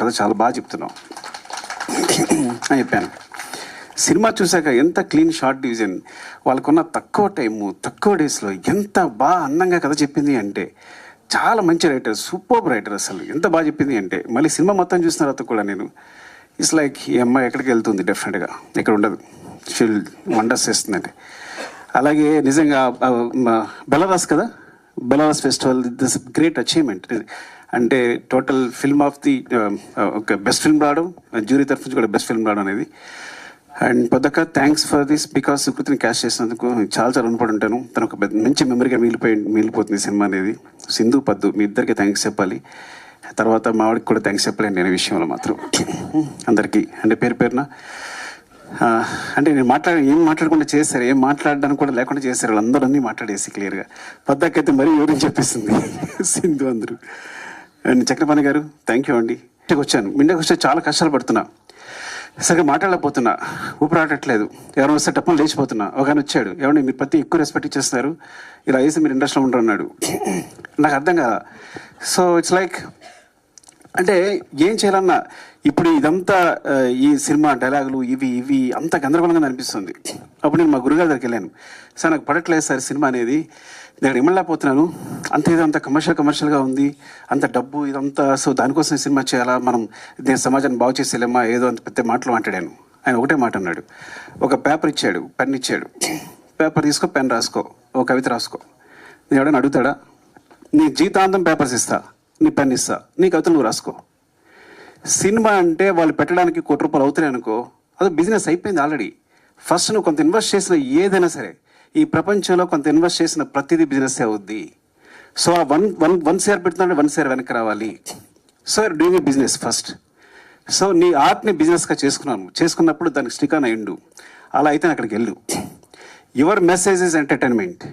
కథ చాలా బాగా చెప్తున్నావు అని చెప్పాను. సినిమా చూశాక ఎంత క్లీన్ షార్ట్ డివిజన్, వాళ్ళకున్న తక్కువ టైము తక్కువ డేస్లో ఎంత బాగా అందంగా కథ చెప్పింది అంటే, చాలా మంచి రైటర్, సూపర్ రైటర్. అసలు ఎంత బాగా చెప్పింది అంటే, మళ్ళీ సినిమా మొత్తం చూసిన తర్వాత కూడా నేను ఇట్స్ లైక్ ఈ అమ్మాయి ఎక్కడికి వెళ్తుంది, డెఫినెట్గా ఇక్కడ ఉండదు, షీల్ వండర్స్ చేస్తుందండి. అలాగే నిజంగా బెలరాస్ కదా, Belarus festival this great achievement. అంటే టోటల్ ఫిల్మ్ ఆఫ్ ది ఒక బెస్ట్ ఫిల్మ్ రావడం, జ్యూరీ తరఫు నుంచి కూడా బెస్ట్ ఫిల్మ్ రావడం అనేది. అండ్ పొద్దుక థ్యాంక్స్ ఫర్ దిస్, బికాస్ సుకృతిని క్యాష్ చేసినందుకు చాలా చాలా రుణపడి ఉంటాను. తను ఒక మంచి మెమరీగా మిగిలిపోతుంది సినిమా అనేది. సింధు పద్దు మీ ఇద్దరికి థ్యాంక్స్ చెప్పాలి, తర్వాత మావాడికి కూడా థ్యాంక్స్ చెప్పాలి నేను ఈ విషయంలో మాత్రం. అందరికీ అంటే పేరు పేరున అంటే నేను ఏం మాట్లాడకుండా చేశారు, ఏం మాట్లాడడానికి కూడా లేకుండా చేశారు, వాళ్ళందరూ అన్నీ మాట్లాడేసి క్లియర్గా. పద్దాకైతే మరీ వివరించి చెప్పేసింది సింధు అందరూ. అండ్ చక్రపాణి గారు థ్యాంక్ యూ అండి. ఇంటికి వచ్చాను, ఇంటికి వచ్చి చాలా కష్టాలు పడుతున్నా, సరిగ్గా మాట్లాడలేకపోతున్నా, ఊపిరాడట్లేదు, ఎవరైనా వస్తే టప్పని లేచిపోతున్నా. ఒక ఆయన వచ్చాడు, ఎవరైనా మీరు ప్రతి ఎక్కువ రెస్పెక్ట్ ఇచ్చేస్తారు, ఇలా వేసి మీరు ఇండస్ట్రీలో ఉండరు అన్నాడు. నాకు అర్థం కాదా. సో ఇట్స్ లైక్ అంటే ఏం చేయాలన్నా ఇప్పుడు ఇదంతా ఈ సినిమా డైలాగులు ఇవి అంత గందరగోళంగా అనిపిస్తుంది. అప్పుడు నేను మా గురుగారి దగ్గరికి వెళ్ళాను, సార్ నాకు పడట్లేదు సార్ సినిమా అనేది, నేను ఇమ్మలేకపోతున్నాను, అంత కమర్షియల్గా ఉంది, అంత డబ్బు ఇదంతా, సో దానికోసం సినిమా చేయాలా, మనం దేని సమాజాన్ని బాగు చేసేలేమా, ఏదో అంత పెద్ద మాటలు మాట్లాడాను. ఆయన ఒకటే మాట అన్నాడు, ఒక పేపర్ ఇచ్చాడు, పెన్ ఇచ్చాడు, పేపర్ తీసుకో, పెన్ రాసుకో, ఓ కవిత రాసుకో. నేను ఎవడైనా అడుగుతాడా? నీ జీవితాంతం పేపర్స్ ఇస్తా, నీ పెన్ ఇస్తా, నీ కవితలు నువ్వు రాసుకో. సినిమా అంటే వాళ్ళు పెట్టడానికి ₹1 అవుతున్నాయి అనుకో, అది బిజినెస్ అయిపోయింది ఆల్రెడీ. ఫస్ట్ నువ్వు కొంత ఇన్వెస్ట్ చేసిన ఏదైనా సరే, ఈ ప్రపంచంలో కొంత ఇన్వెస్ట్ చేసిన ప్రతిదీ బిజినెస్ అవుద్ది. సో ఆ వన్ షేర్ పెడుతుందంటే 1 షేర్ వెనక్కి రావాలి. So you're doing a business first. So నీ ఆర్ట్ని బిజినెస్గా చేసుకున్నప్పుడు దానికి స్టిక్ ఆన్ అయ్యిండు. అలా అయితే అక్కడికి వెళ్ళు. Your message is entertainment.